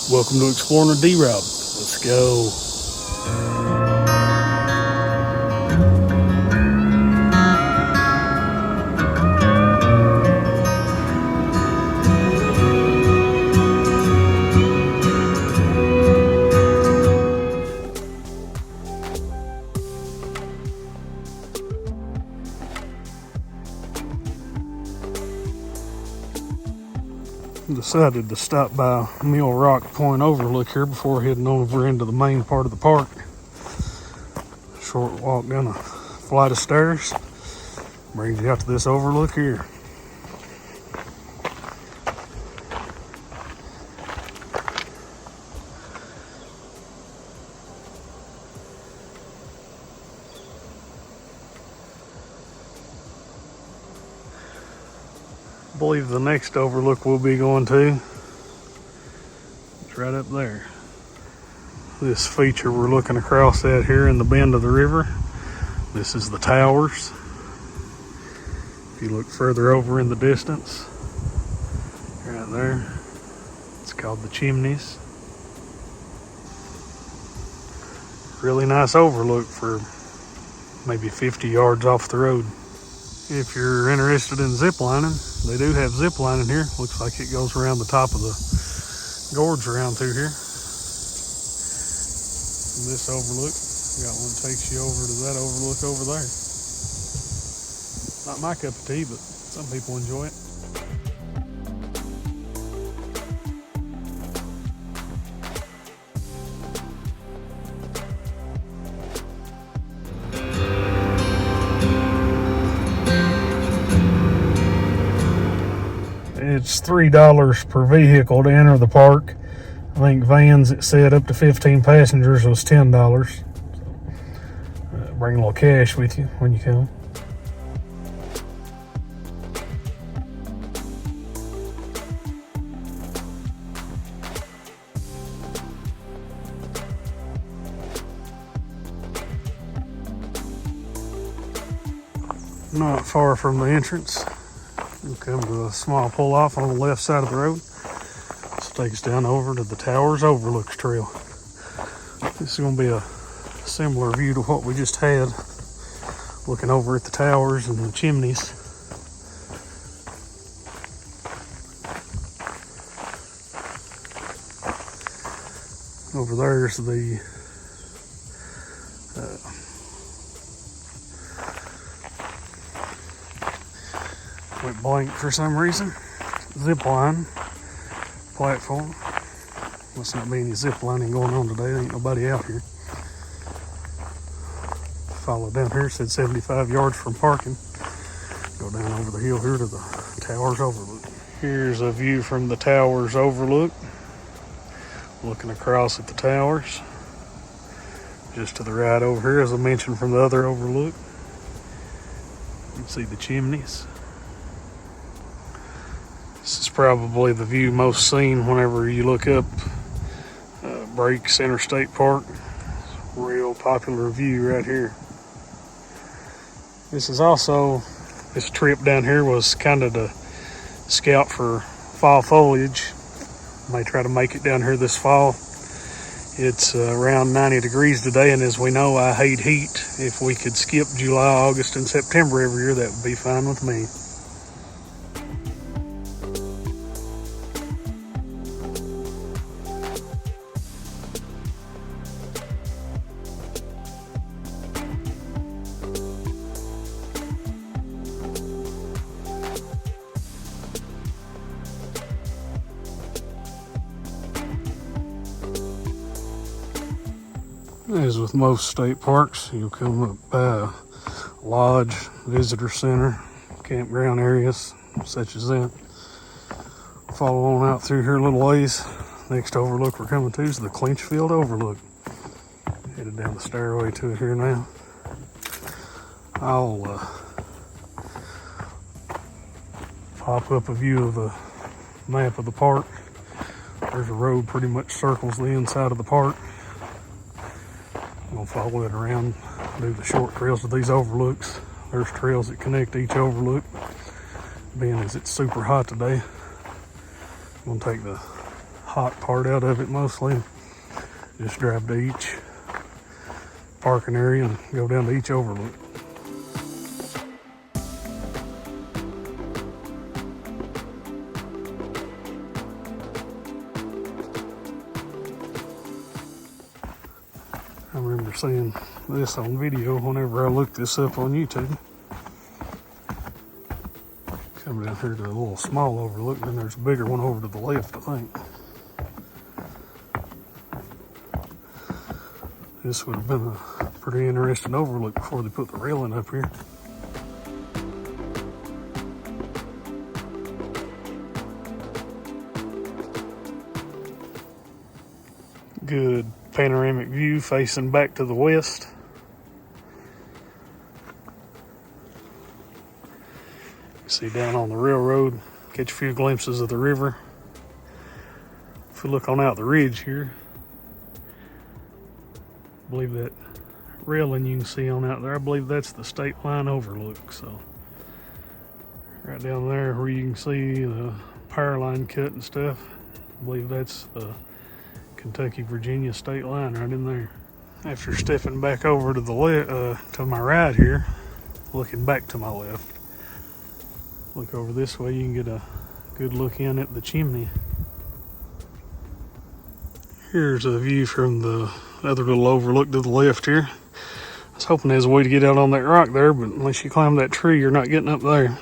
Welcome to Exploring the D-Route. Let's go. Decided to stop by Mill Rock Point Overlook here before heading over into the main part of the park. Short walk down a flight of stairs brings you out to this overlook here. I believe the next overlook we'll be going to, it's right up there. This feature we're looking across at here in the bend of the river, this is the towers. If you look further over in the distance, right there, it's called the chimneys. Really nice overlook for maybe 50 yards off the road. If you're interested in zip lining, they do have zip lining here. Looks like it goes around the top of the gorge around through here. And this overlook, got one that takes you over to that overlook over there. Not my cup of tea, but some people enjoy it. It's $3 per vehicle to enter the park. I think vans that said up to 15 passengers was $10. Bring a little cash with you when you come. Not far from the entrance, we'll come to a small pull off on the left side of the road. This will take us down over to the Towers Overlooks Trail. This is going to be a similar view to what we just had, looking over at the towers and the chimneys. Over there's the went blank for some reason. Zip line platform. Must not be any zip lining going on today. There ain't nobody out here. Follow down here, said 75 yards from parking. Go down over the hill here to the Towers Overlook. Here's a view from the Towers Overlook. Looking across at the towers. Just to the right over here, as I mentioned from the other overlook. You can see the chimneys. This is probably the view most seen whenever you look up Breaks Interstate Park. It's a real popular view right here. This trip down here was kind of to scout for fall foliage. May try to make it down here this fall. It's around 90 degrees today, and as we know, I hate heat. If we could skip July, August, and September every year, that would be fine with me. As with most state parks, you'll come up by a lodge, visitor center, campground areas such as that. Follow on out through here a little ways. Next overlook we're coming to is the Clinchfield Overlook. Headed down the stairway to it here now. I'll pop up a view of the map of the park. There's a road pretty much circles the inside of the park. We'll follow it around, do the short trails to these overlooks. There's trails that connect each overlook. Being as it's super hot today, I'm gonna take the hot part out of it mostly. Just drive to each parking area and go down to each overlook. I remember seeing this on video whenever I looked this up on YouTube. Come down here to a little small overlook, and then there's a bigger one over to the left, I think. This would have been a pretty interesting overlook before they put the railing up here. Good panoramic view facing back to the west. You see down on the railroad, catch a few glimpses of the river. If we look on out the ridge here, I believe that railing you can see on out there, I believe that's the state line overlook. So right down there where you can see the power line cut and stuff, I believe that's the Kentucky-Virginia state line right in there. After stepping back over to the left, to my right here, looking back to my left, look over this way, you can get a good look in at the chimney. Here's a view from the other little overlook to the left here. I was hoping there's a way to get out on that rock there, but unless you climb that tree, you're not getting up there.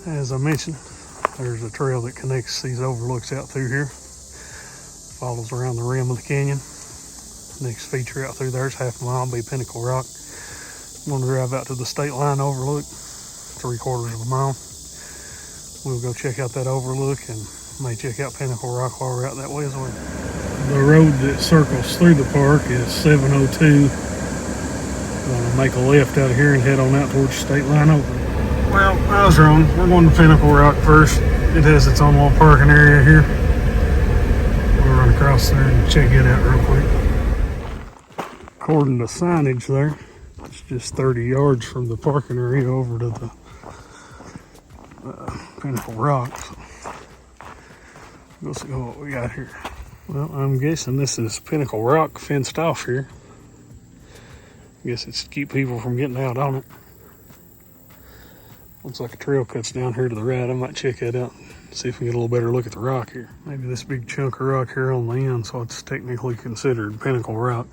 As I mentioned, there's a trail that connects these overlooks out through here. Follows around the rim of the canyon. Next feature out through there is half a mile, be Pinnacle Rock. I'm going to drive out to the state line overlook, 3/4 of a mile. We'll go check out that overlook and may check out Pinnacle Rock while we're out that way as well. The road that circles through the park is 702. Going to make a left out of here and head on out towards the state line overlook. Well, I was wrong. We're going to Pinnacle Rock first. It has its own little parking area here. We'll run across there and check it out real quick. According to signage there, it's just 30 yards from the parking area over to the Pinnacle Rock. So we'll see what we got here. Well, I'm guessing this is Pinnacle Rock fenced off here. I guess it's to keep people from getting out on it. Looks like a trail cuts down here to the right. I might check that out, see if we can get a little better look at the rock here. Maybe this big chunk of rock here on the end, so it's technically considered Pinnacle Rock.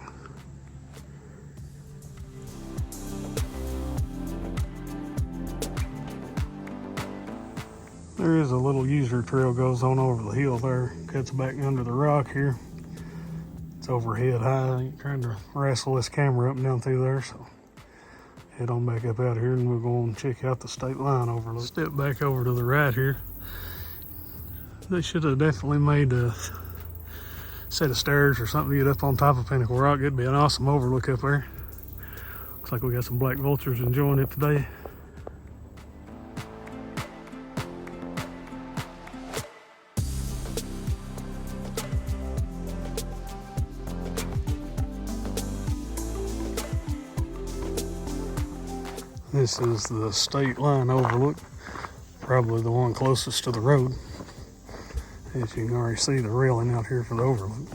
There is a little user trail goes on over the hill there, cuts back under the rock here. It's overhead high. I ain't trying to wrestle this camera up and down through there, so head on back up out here and we'll go and check out the state line overlook. Step back over to the right here. They should have definitely made a set of stairs or something to get up on top of Pinnacle Rock. It'd be an awesome overlook up there. Looks like we got some black vultures enjoying it today. This is the state line overlook, probably the one closest to the road. As you can already see the railing out here for the overlook.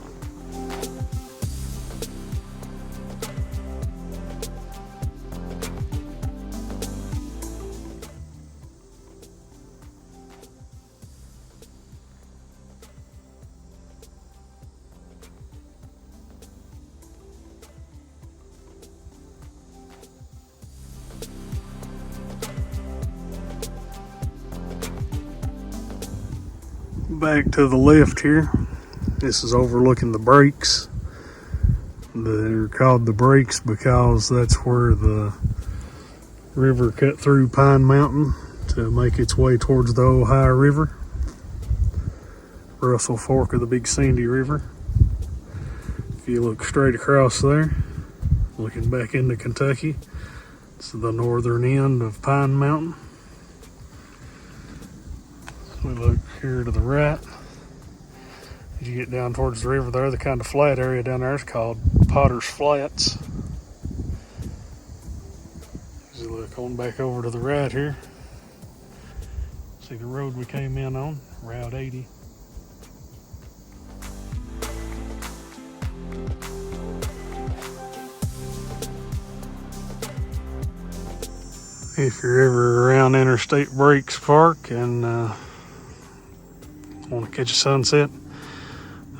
Back to the left here, this is overlooking the breaks. They're called the breaks because that's where the river cut through Pine Mountain to make its way towards the Ohio River, Russell Fork of the Big Sandy River. If you look straight across there, looking back into Kentucky, It's the northern end of Pine Mountain. So we look here to the right. As you get down towards the river there, the kind of flat area down there is called Potter's Flats. As you look on back over to the right here, see the road we came in on, Route 80. If you're ever around Interstate Breaks Park and want to catch a sunset,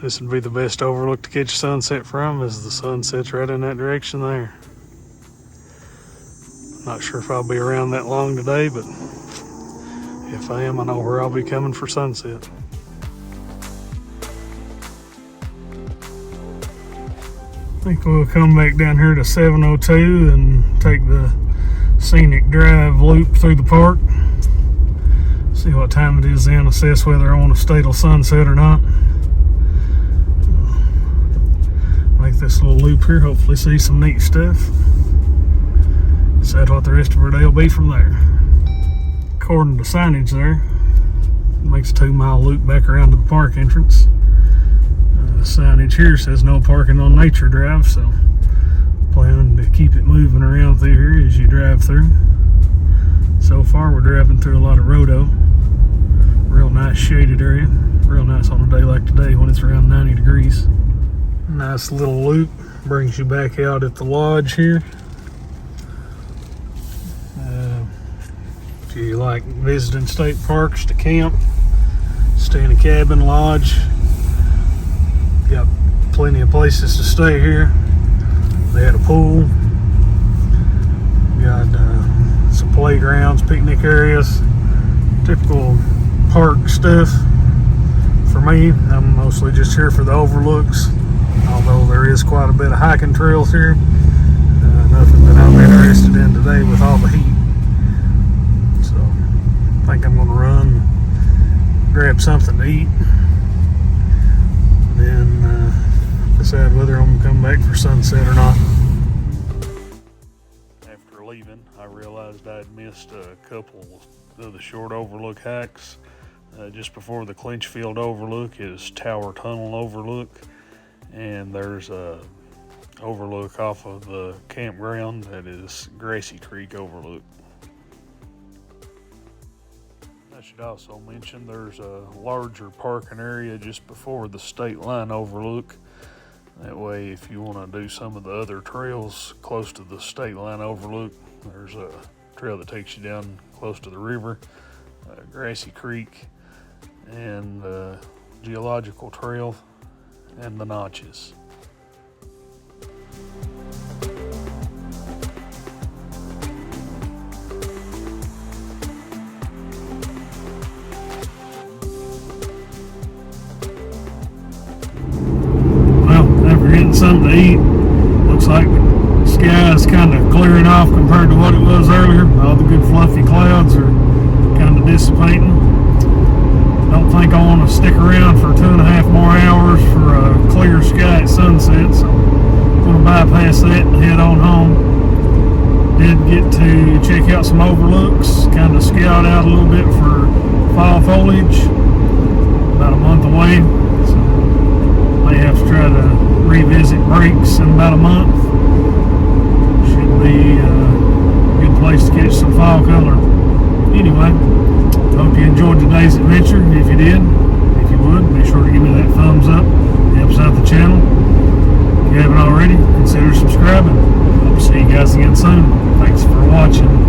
this would be the best overlook to catch a sunset from, as the sun sets right in that direction there. Not sure if I'll be around that long today, but if I am, I know where I'll be coming for sunset. I think we'll come back down here to 702 and take the scenic drive loop through the park. See what time it is then, assess whether I want to stay till sunset or not. Make this little loop here, hopefully see some neat stuff. Decide what the rest of our day will be from there. According to signage there, it makes a 2-mile loop back around to the park entrance. Signage here says no parking on Nature Drive, so planning to keep it moving around through here as you drive through. So far we're driving through a lot of rhodo. Real nice shaded area. Real nice on a day like today when it's around 90 degrees. Nice little loop. Brings you back out at the lodge here. If you like visiting state parks to camp, stay in a cabin, lodge, got plenty of places to stay here. They had a pool, got some playgrounds, picnic areas, typical park stuff. For me, I'm mostly just here for the overlooks, although there is quite a bit of hiking trails here. Nothing that I'm interested in today with all the heat. So I think I'm going to run, grab something to eat, then decide whether I'm going to come back for sunset or not. After leaving, I realized I'd missed a couple of the short overlook hikes. Just before the Clinchfield overlook is Tower Tunnel Overlook, and there's a overlook off of the campground that is Grassy Creek Overlook. I should also mention there's a larger parking area just before the state line overlook. That way, if you want to do some of the other trails close to the state line overlook, there's a trail that takes you down close to the river, Grassy Creek, and the Geological Trail, and the Notches. Getting something to eat. Looks like the sky is kind of clearing off compared to what it was earlier. All the good fluffy clouds are kind of dissipating. Don't think I want to stick around for 2.5 more hours for a clear sky at sunset, so I'm going to bypass that and head on home. Did get to check out some overlooks, kind of scout out a little bit for fall foliage. About a month away, so may have to try to revisit Breaks in about a month. Should be a good place to catch some fall color. Anyway, hope you enjoyed today's adventure. If you did, if you would, be sure to give me that thumbs up. It helps out the channel. If you haven't already, consider subscribing. Hope to see you guys again soon. Thanks for watching.